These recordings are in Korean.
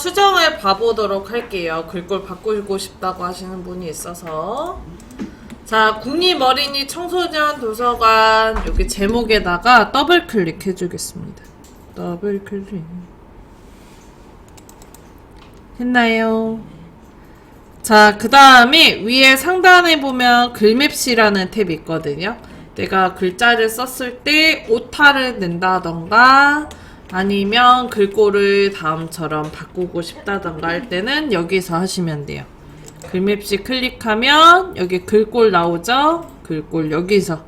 수정을 봐보도록 할게요. 글꼴 바꾸고 싶다고 하시는 분이 있어서. 자, 국립어린이 청소년 도서관 여기 제목에다가 더블 클릭해 주겠습니다. 더블 클릭. 했나요? 자, 그 다음에 위에 상단에 보면 글맵시라는 탭이 있거든요. 내가 글자를 썼을 때 오타를 낸다던가 아니면 글꼴을 다음처럼 바꾸고 싶다던가 할 때는 여기서 하시면 돼요. 글맵시 클릭하면 여기 글꼴 나오죠? 글꼴 여기서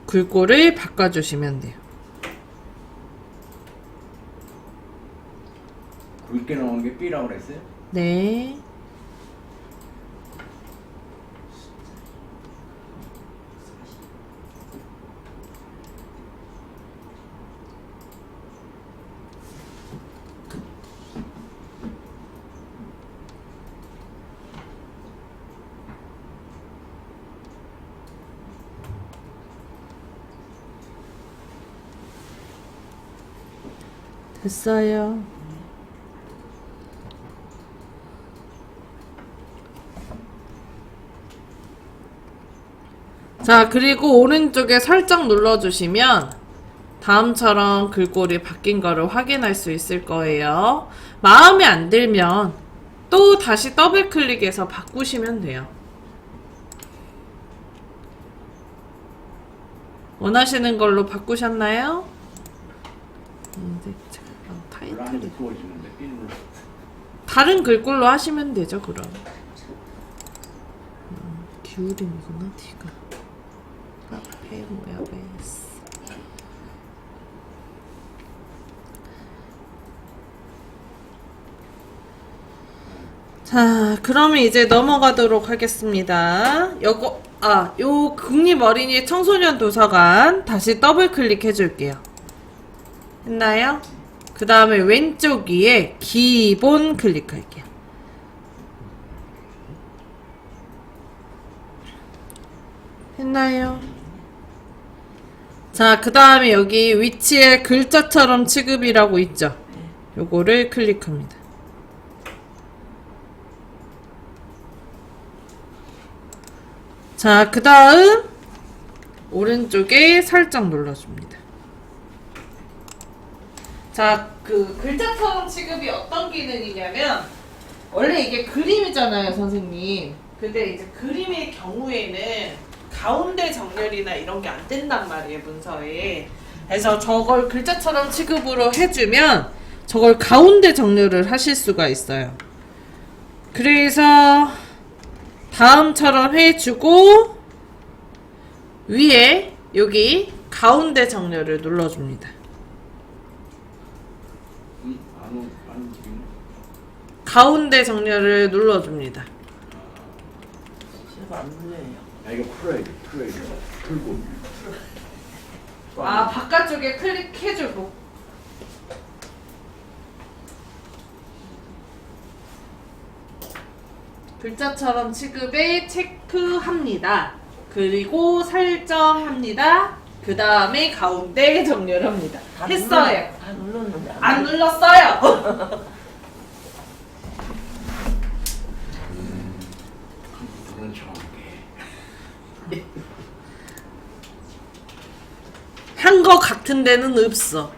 글꼴을 바꿔주시면 돼요. 굵게 나오는 게 B라고 그랬어요? 네. 됐어요. 자, 그리고 오른쪽에 설정 눌러주시면 다음처럼 글꼴이 바뀐 거를 확인할 수 있을 거예요. 마음에 안 들면 또 다시 더블 클릭해서 바꾸시면 돼요. 원하시는 걸로 바꾸셨나요? 타이틀이 다른 글꼴로 하시면 되죠, 그럼. 기울임이구나, D가. 앞에 뭐야, 베이스. 자, 그러면 이제 넘어가도록 하겠습니다. 요 국립어린이 청소년 도서관 다시 더블 클릭해 줄게요. 했나요? 그 다음에 왼쪽 위에 기본 클릭할게요. 했나요? 자, 그 다음에 여기 위치에 글자처럼 취급이라고 있죠? 요거를 클릭합니다. 자, 그 다음 오른쪽에 설정 눌러줍니다. 자, 그 글자처럼 취급이 어떤 기능이냐면 원래 이게 그림이잖아요, 선생님. 근데 이제 그림의 경우에는 가운데 정렬이나 이런 게 안 된단 말이에요, 문서에. 그래서 저걸 글자처럼 취급으로 해주면 저걸 가운데 정렬을 하실 수가 있어요. 그래서 다음처럼 해주고 위에 여기 가운데 정렬을 눌러줍니다. 가운데 정렬을 눌러줍니다. 안 눌려요. 이거 풀어야 돼. 풀고. 아, 바깥쪽에 클릭해주고. 글자처럼 취급에 체크합니다. 그리고 설정합니다. 그 다음에 가운데 정렬합니다. 했어요. 다 눌렀는데 안 눌렀어요. 컴퓨터는 정확해. 한 거 같은 데는 없어.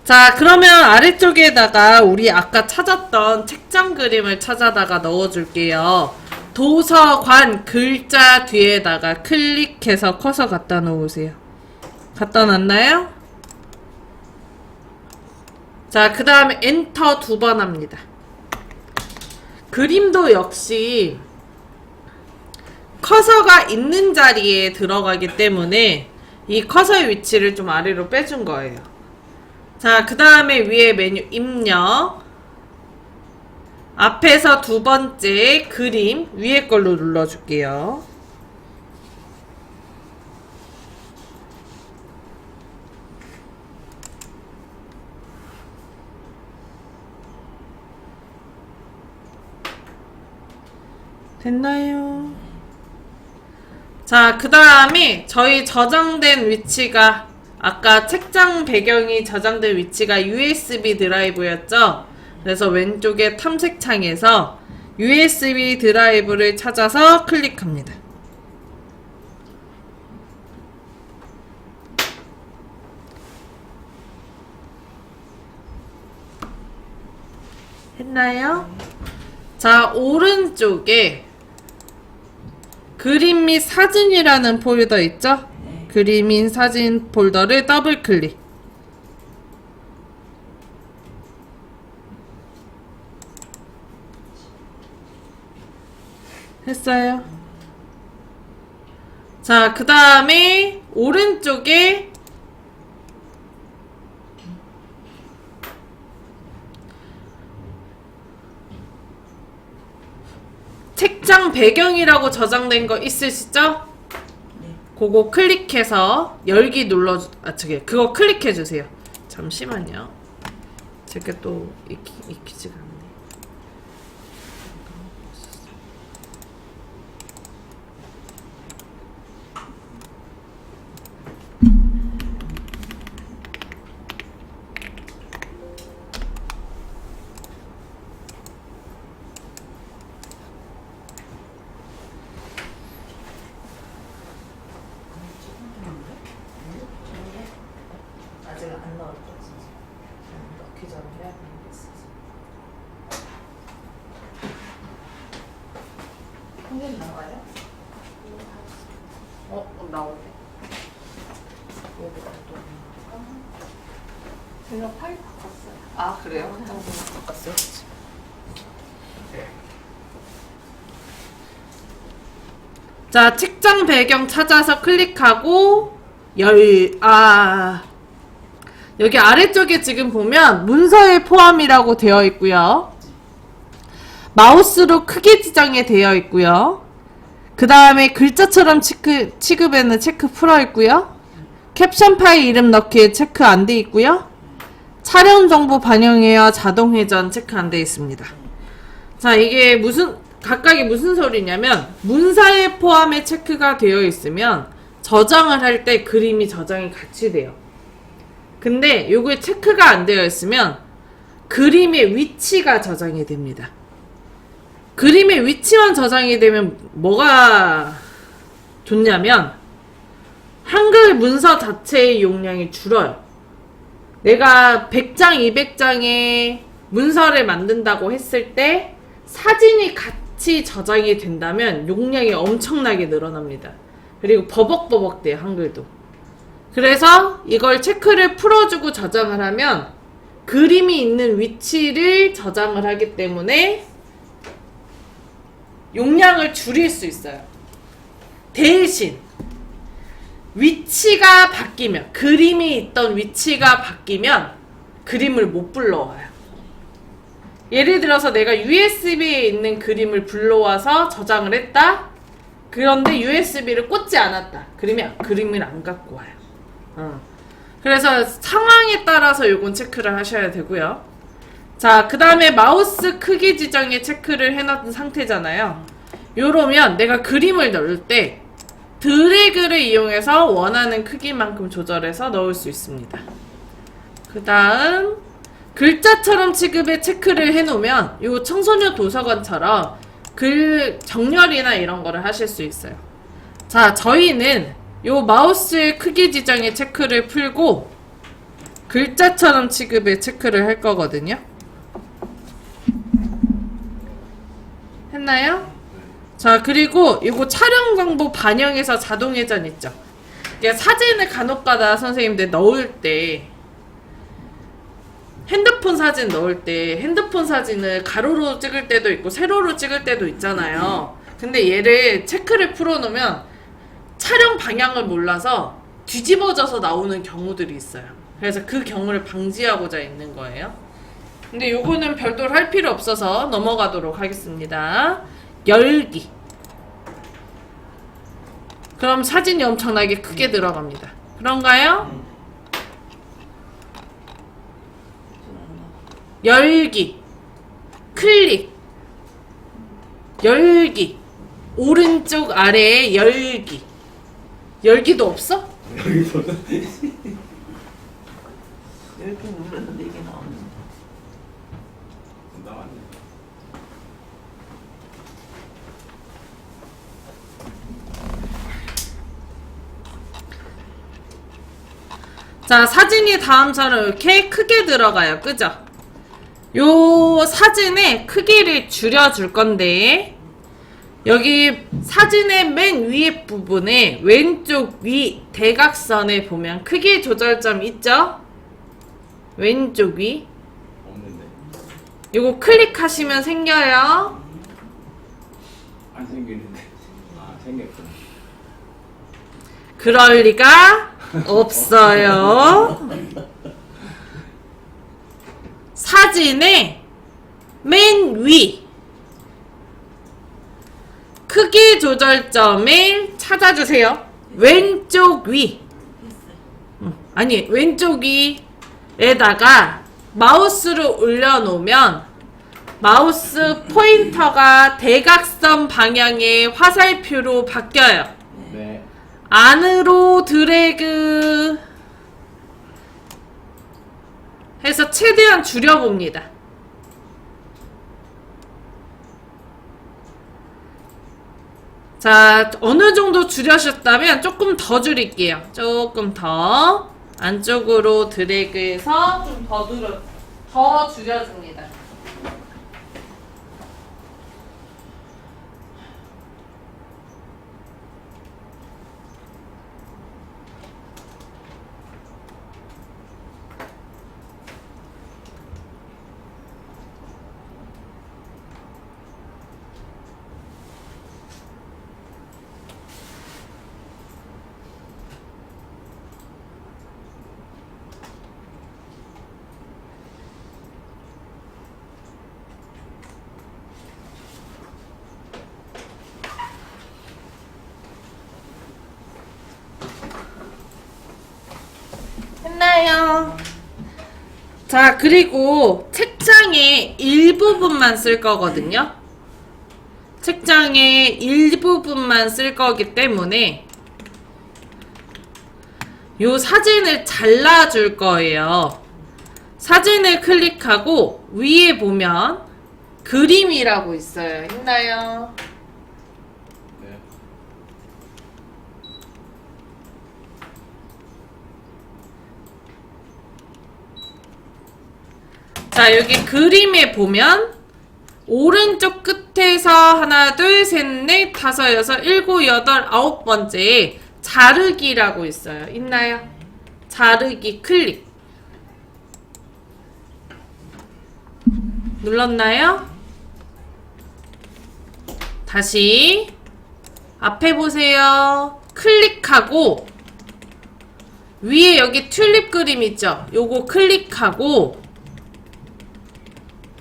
자, 그러면 아래쪽에다가 우리 아까 찾았던 책장 그림을 찾아다가 넣어줄게요. 도서관 글자 뒤에다가 클릭해서 커서 갖다 놓으세요. 갖다 놨나요? 자, 그 다음에 엔터 2번 합니다. 그림도 역시 커서가 있는 자리에 들어가기 때문에 이 커서의 위치를 좀 아래로 빼준 거예요. 자, 그 다음에 위에 메뉴 입력 앞에서 두 번째 그림 위에 걸로 눌러줄게요. 됐나요? 자, 그 다음에 저희 저장된 위치가 아까 책장 배경이 저장된 위치가 USB 드라이브였죠? 그래서 왼쪽에 탐색창에서 USB 드라이브를 찾아서 클릭합니다. 했나요? 자, 오른쪽에 그림 및 사진이라는 폴더 있죠? 그림 및 사진 폴더를 더블 클릭. 했어요. 자, 그 다음에 오른쪽에 책장 배경이라고 저장된 거 있으시죠? 그거 클릭해서 열기 그거 클릭해 주세요. 잠시만요. 제가 또 익히지가 않네. 아직 안 나올 거야. 넣기 전에 해야 되는 게 있어서. 홍련 나와요? 나오네. 여기다 또 제가 파일 바꿨어요. 아, 그래요? 바꿨어요. 자, 책장 배경 찾아서 클릭하고 여기 아래쪽에 지금 보면 문서에 포함이라고 되어 있고요. 마우스로 크기 지정이 되어 있고요. 그 다음에 글자처럼 취급에는 체크 풀어 있고요. 캡션 파일 이름 넣기에 체크 안 돼 있고요. 촬영 정보 반영해야 자동 회전 체크 안 돼 있습니다. 자, 이게 각각이 무슨 소리냐면 문서에 포함에 체크가 되어 있으면 저장을 할 때 그림이 저장이 같이 돼요. 근데 요게 체크가 안 되어 있으면 그림의 위치가 저장이 됩니다. 그림의 위치만 저장이 되면 뭐가 좋냐면 한글 문서 자체의 용량이 줄어요. 내가 100장, 200장의 문서를 만든다고 했을 때 사진이 같이 저장이 된다면 용량이 엄청나게 늘어납니다. 그리고 버벅버벅 돼요, 한글도. 그래서 이걸 체크를 풀어주고 저장을 하면 그림이 있는 위치를 저장을 하기 때문에 용량을 줄일 수 있어요. 대신 위치가 바뀌면, 그림이 있던 위치가 바뀌면 그림을 못 불러와요. 예를 들어서 내가 USB에 있는 그림을 불러와서 저장을 했다. 그런데 USB를 꽂지 않았다. 그림을 안 갖고 와요. 그래서 상황에 따라서 요건 체크를 하셔야 되고요. 자, 그 다음에 마우스 크기 지정에 체크를 해놨던 상태잖아요. 요러면 내가 그림을 넣을 때 드래그를 이용해서 원하는 크기만큼 조절해서 넣을 수 있습니다. 그 다음 글자처럼 취급에 체크를 해놓으면 요 청소년 도서관처럼 글 정렬이나 이런 거를 하실 수 있어요. 자, 저희는 요 마우스의 크기 지정에 체크를 풀고 글자처럼 취급에 체크를 할 거거든요. 했나요? 자, 그리고 이거 촬영 정보 반영해서 자동 회전 있죠. 이게 사진을 간혹가다 선생님들 넣을 때 핸드폰 사진 넣을 때 핸드폰 사진을 가로로 찍을 때도 있고 세로로 찍을 때도 있잖아요. 근데 얘를 체크를 풀어놓으면 촬영 방향을 몰라서 뒤집어져서 나오는 경우들이 있어요. 그래서 그 경우를 방지하고자 있는 거예요. 근데 요거는 별도로 할 필요 없어서 넘어가도록 하겠습니다. 열기. 그럼 사진이 엄청나게 크게 들어갑니다. 그런가요? 열기. 클릭. 열기. 오른쪽 아래에 열기. 열기도 없어? 이렇게 눌렀는데 이게 나오는데. 나왔네. 자, 사진이 다음처럼 이렇게 크게 들어가요. 그죠? 요 사진의 크기를 줄여줄 건데, 여기 사진의 맨 위에 부분에 왼쪽 위 대각선에 보면 크기 조절점 있죠? 왼쪽 위. 없는데. 요거 클릭하시면 생겨요. 안 생기는데. 아, 생겼구나. 그럴 리가 없어요. 사진의 맨 위 크기 조절점을 찾아주세요. 왼쪽 위. 아니, 왼쪽 위에다가 마우스를 올려놓으면 마우스 포인터가 대각선 방향의 화살표로 바뀌어요. 네. 안으로 드래그 해서 최대한 줄여봅니다. 자, 어느 정도 줄여셨다면 조금 더 줄일게요. 조금 더 안쪽으로 드래그해서 좀 더 줄여줍니다. 했나요? 자, 그리고 책장의 일부분만 쓸 거거든요. 책장의 일부분만 쓸 거기 때문에 요 사진을 잘라줄 거예요. 사진을 클릭하고 위에 보면 그림이라고 있어요. 있나요? 네. 자, 여기 그림에 보면 오른쪽 끝에서 하나, 둘, 셋, 넷, 다섯, 여섯, 일곱, 여덟, 아홉 번째에 자르기라고 있어요. 있나요? 자르기 클릭. 눌렀나요? 다시 앞에 보세요. 클릭하고 위에 여기 튤립 그림 있죠? 요거 클릭하고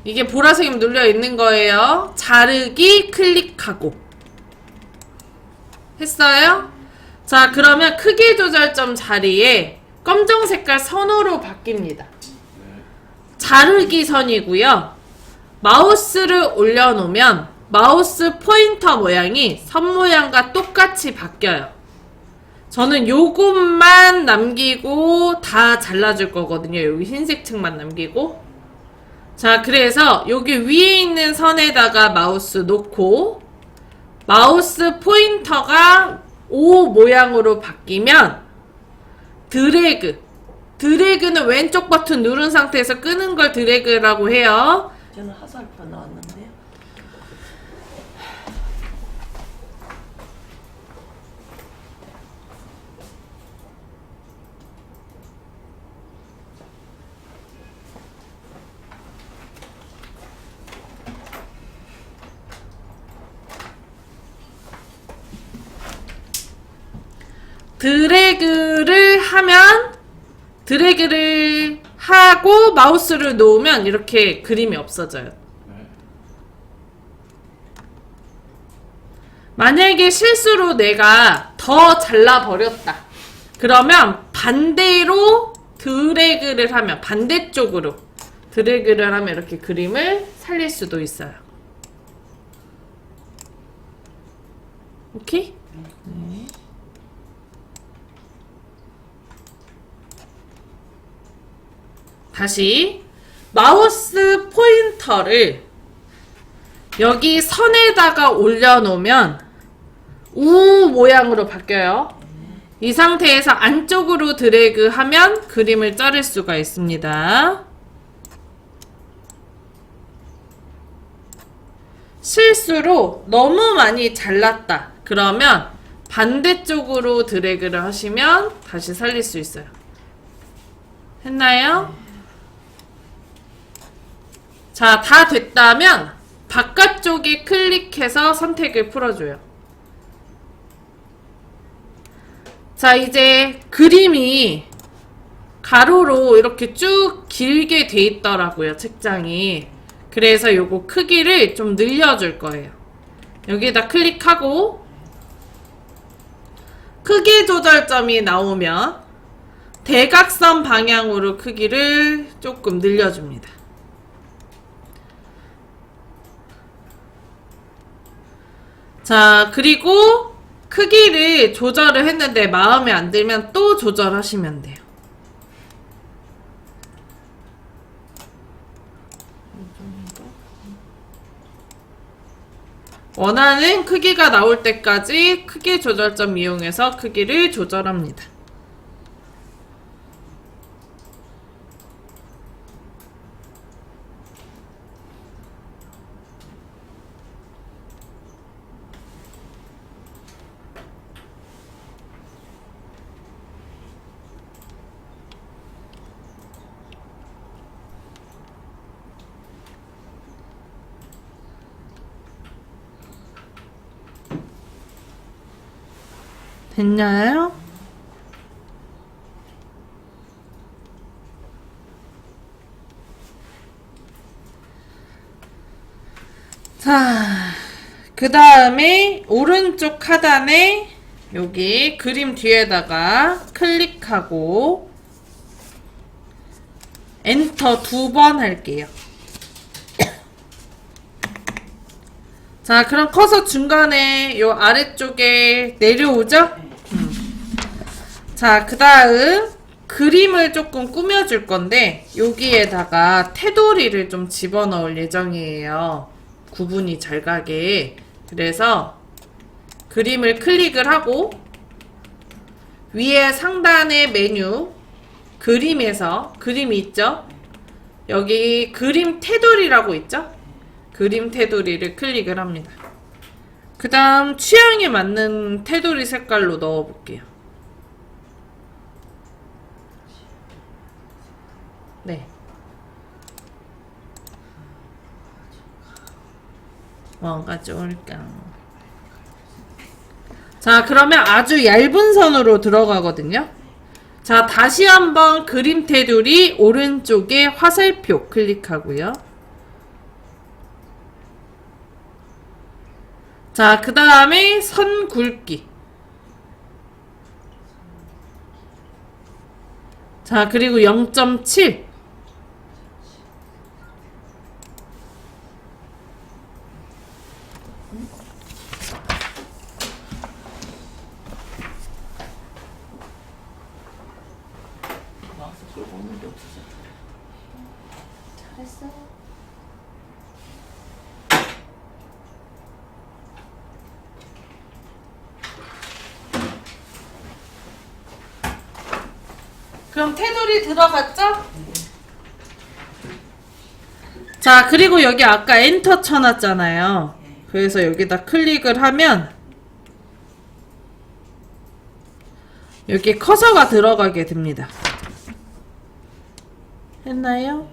이게 보라색이 눌려 있는 거예요. 자르기 클릭하고 했어요? 자, 그러면 크기 조절점 자리에 검정 색깔 선으로 바뀝니다. 자르기 선이고요. 마우스를 올려놓으면 마우스 포인터 모양이 선 모양과 똑같이 바뀌어요. 저는 요것만 남기고 다 잘라줄 거거든요. 여기 흰색 층만 남기고. 자, 그래서 여기 위에 있는 선에다가 마우스 놓고 마우스 포인터가 O 모양으로 바뀌면 드래그는 왼쪽 버튼 누른 상태에서 끄는 걸 드래그라고 해요. 저는 화살표 나왔는데요. 드래그를 하고 마우스를 놓으면 이렇게 그림이 없어져요. 네. 만약에 실수로 내가 더 잘라버렸다. 그러면 반대로 드래그를 하면, 반대쪽으로 드래그를 하면 이렇게 그림을 살릴 수도 있어요. 오케이? 네. 다시 마우스 포인터를 여기 선에다가 올려놓으면 U 모양으로 바뀌어요. 이 상태에서 안쪽으로 드래그하면 그림을 자를 수가 있습니다. 실수로 너무 많이 잘랐다. 그러면 반대쪽으로 드래그를 하시면 다시 살릴 수 있어요. 했나요? 자, 다 됐다면 바깥쪽에 클릭해서 선택을 풀어줘요. 자, 이제 그림이 가로로 이렇게 쭉 길게 돼 있더라고요, 책장이. 그래서 요거 크기를 좀 늘려줄 거예요. 여기에다 클릭하고 크기 조절점이 나오면 대각선 방향으로 크기를 조금 늘려줍니다. 자, 그리고 크기를 조절을 했는데 마음에 안 들면 또 조절하시면 돼요. 원하는 크기가 나올 때까지 크기 조절점 이용해서 크기를 조절합니다. 됐나요? 자, 그 다음에 오른쪽 하단에 여기 그림 뒤에다가 클릭하고 엔터 2번 할게요. 자, 그럼 커서 중간에 요 아래쪽에 내려오죠? 자, 그 다음 그림을 조금 꾸며줄 건데 여기에다가 테두리를 좀 집어넣을 예정이에요. 구분이 잘 가게. 그래서 그림을 클릭을 하고 위에 상단의 메뉴 그림에서 그림이 있죠? 여기 그림 테두리라고 있죠? 그림 테두리를 클릭을 합니다. 그 다음 취향에 맞는 테두리 색깔로 넣어볼게요. 네. 뭔가 좋을까? 자, 그러면 아주 얇은 선으로 들어가거든요. 자, 다시 한번 그림 테두리 오른쪽에 화살표 클릭하고요. 자, 그 다음에 선 굵기. 자, 그리고 0.7. 마우스 끌고 오는데 없어서. 잘했어. 그럼 테두리 들어갔죠? 자, 그리고 여기 아까 엔터 쳐놨잖아요. 그래서 여기다 클릭을 하면 여기 커서가 들어가게 됩니다. 했나요?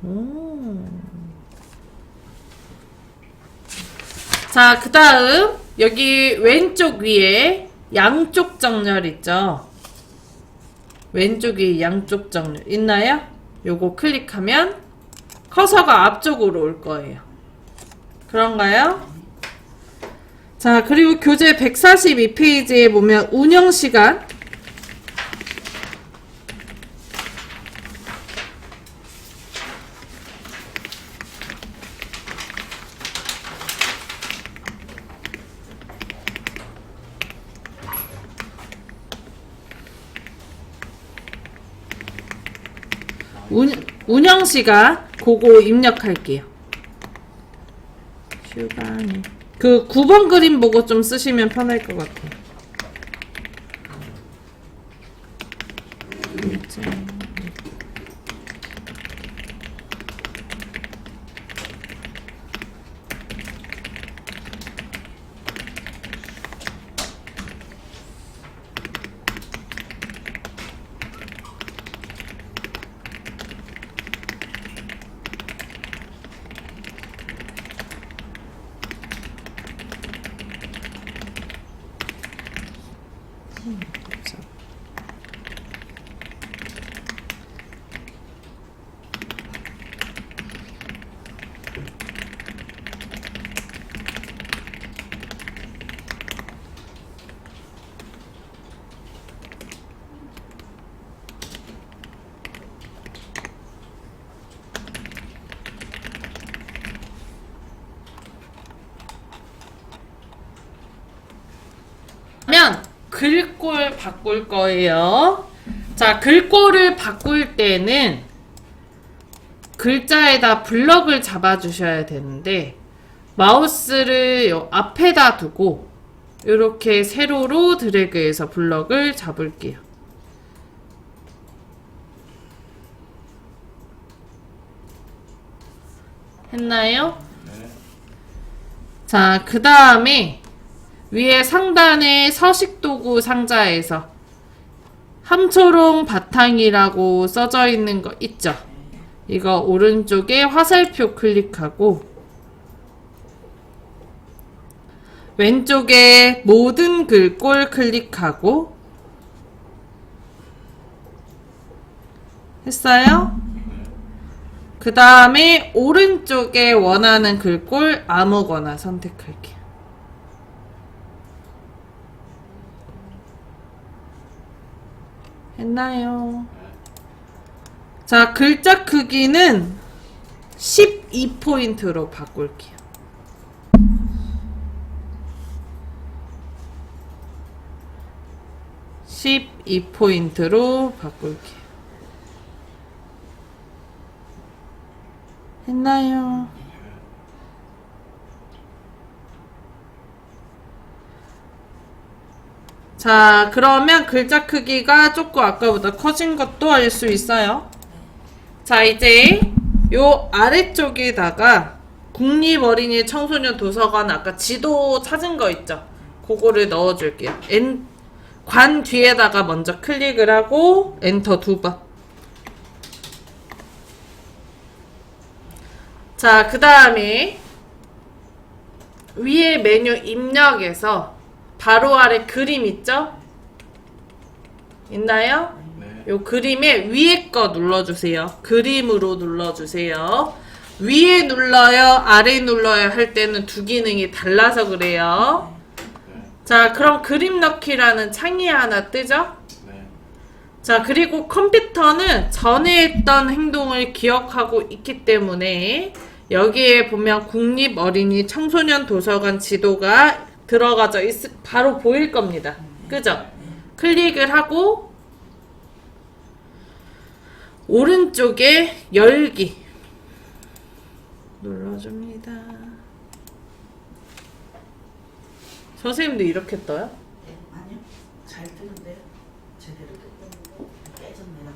오. 자, 그 다음 여기 왼쪽 위에 양쪽 정렬 있죠? 왼쪽이 양쪽 정렬 있나요? 요거 클릭하면 커서가 앞쪽으로 올 거예요. 그런가요? 자, 그리고 교재 142페이지에 보면 운영시간 운영 시간 그거 입력할게요. 슈가네. 그 9번 그림 보고 좀 쓰시면 편할 것 같아요. 면 글꼴 바꿀 거예요. 자, 글꼴을 바꿀 때는 글자에다 블럭을 잡아 주셔야 되는데 마우스를 요 앞에다 두고 이렇게 세로로 드래그해서 블럭을 잡을게요. 했나요? 네. 자, 그 다음에 위에 상단에 서식도구 상자에서 함초롱 바탕이라고 써져 있는 거 있죠? 이거 오른쪽에 화살표 클릭하고 왼쪽에 모든 글꼴 클릭하고 했어요? 그 다음에 오른쪽에 원하는 글꼴 아무거나 선택할게요. 했나요? 자, 글자 크기는 12포인트로 바꿀게요. (12포인트로) 바꿀게요. 했나요? 자, 그러면 글자 크기가 조금 아까보다 커진 것도 알 수 있어요. 자, 이제 요 아래쪽에다가 국립어린이 청소년 도서관 아까 지도 찾은 거 있죠? 그거를 넣어줄게요. 관 뒤에다가 먼저 클릭을 하고 엔터 2번. 자, 그 다음에 위에 메뉴 입력에서 바로 아래 그림 있죠? 있나요? 네. 요 그림에 위에 거 눌러주세요. 그림으로 눌러주세요. 위에 눌러요, 아래 눌러요 할 때는 두 기능이 달라서 그래요. 네. 자, 그럼 그림 넣기라는 창이 하나 뜨죠? 네. 자, 그리고 컴퓨터는 전에 했던 행동을 기억하고 있기 때문에 여기에 보면 국립어린이 청소년 도서관 지도가 들어가져 바로 보일 겁니다. 그죠? 클릭을 하고 오른쪽에 열기 눌러줍니다. 선생님도 이렇게 떠요? 네, 아니요. 잘 뜨는데요. 제대로 떴는데 깨졌네요.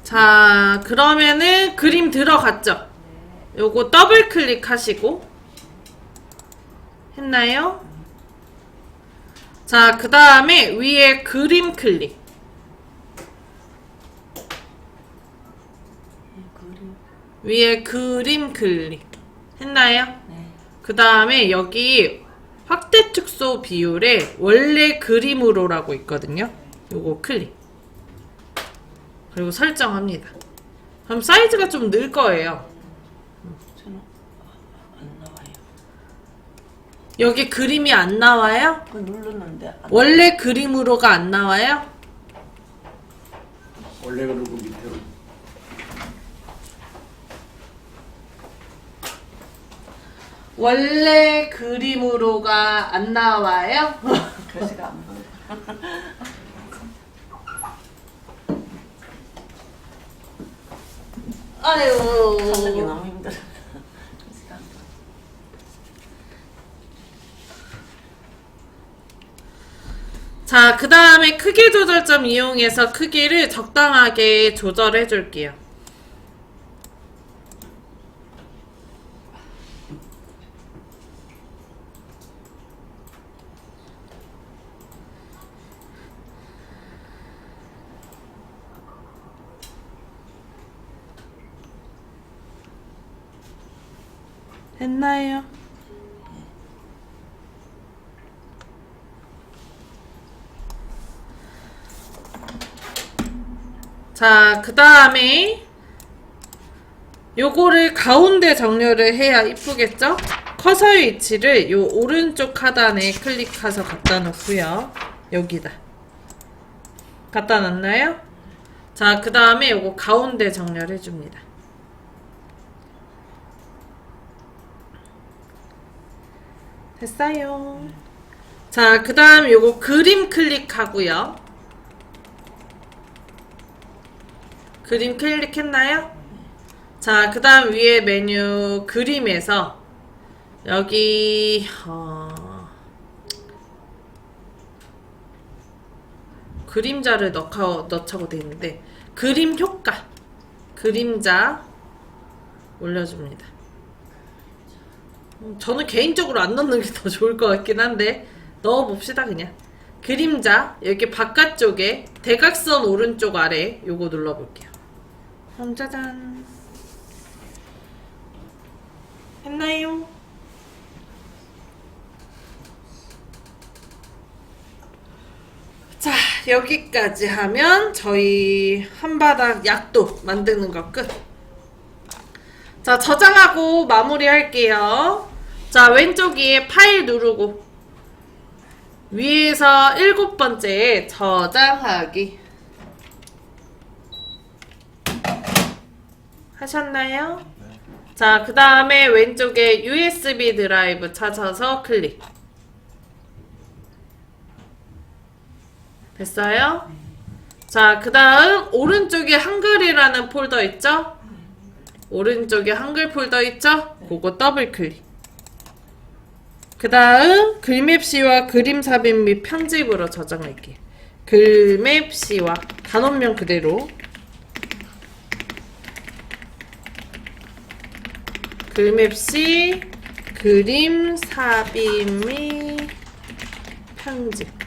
자, 그러면은 그림 들어갔죠? 요거 더블 클릭하시고 했나요? 자, 그 다음에 위에 그림 클릭. 그림. 위에 그림 클릭. 했나요? 네. 그 다음에 여기 확대 축소 비율에 원래 그림으로라고 있거든요. 요거 클릭. 그리고 설정합니다. 그럼 사이즈가 좀 늘 거예요. 저는 안 나와요. 여기 그림이 안 나와요? 그 눌렀는데 안 원래 그림으로가 안 나와요? 원래 그러고 밑으로 원래 그림으로가 안 나와요? 글씨가 안 보여. 찾기 아유. 너무 힘들어. 글씨가 안 보여. 자, 그 다음에 크기 조절점 이용해서 크기를 적당하게 조절해 줄게요. 됐나요? 자, 그 다음에 요거를 가운데 정렬을 해야 이쁘겠죠? 커서의 위치를 요 오른쪽 하단에 클릭해서 갖다 놓고요. 여기다 갖다 놨나요? 자, 그 다음에 요거 가운데 정렬해 줍니다. 됐어요. 자, 그 다음 요거 그림 클릭하고요. 그림 클릭했나요? 자, 그 다음 위에 메뉴 그림에서 여기 그림자를 넣자고 되어 있는데 그림 효과 그림자 올려줍니다. 저는 개인적으로 안 넣는 게 더 좋을 것 같긴 한데 넣어봅시다. 그냥 그림자 여기 바깥쪽에 대각선 오른쪽 아래 요거 눌러볼게요. 짜잔. 했나요? 자, 여기까지 하면 저희 한바닥 약도 만드는 거 끝. 자, 저장하고 마무리 할게요. 자, 왼쪽 위에 파일 누르고 위에서 7번째 저장하기 하셨나요? 자, 그 다음에 왼쪽에 USB 드라이브 찾아서 클릭. 됐어요? 자, 그 다음 오른쪽에 한글이라는 폴더 있죠? 오른쪽에 한글 폴더 있죠? 그거 더블 클릭. 그 다음 글맵시와 그림 삽입 및 편집으로 저장할게요. 글맵시와 단원명 그대로 글맵시 그림 삽입 및 편집.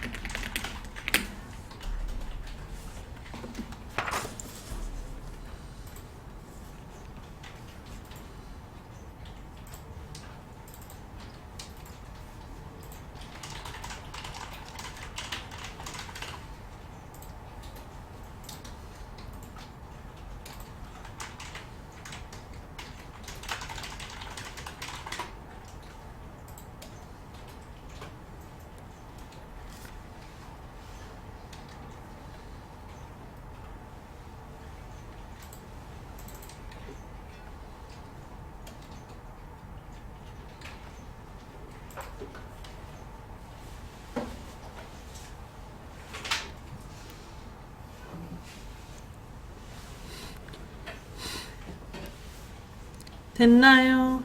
됐나요?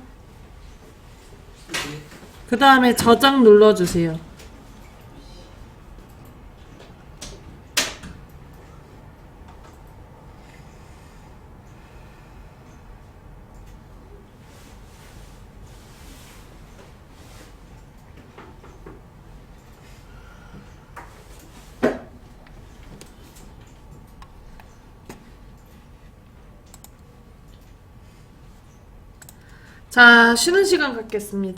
그 다음에 저장 눌러주세요. 자, 쉬는 시간 갖겠습니다.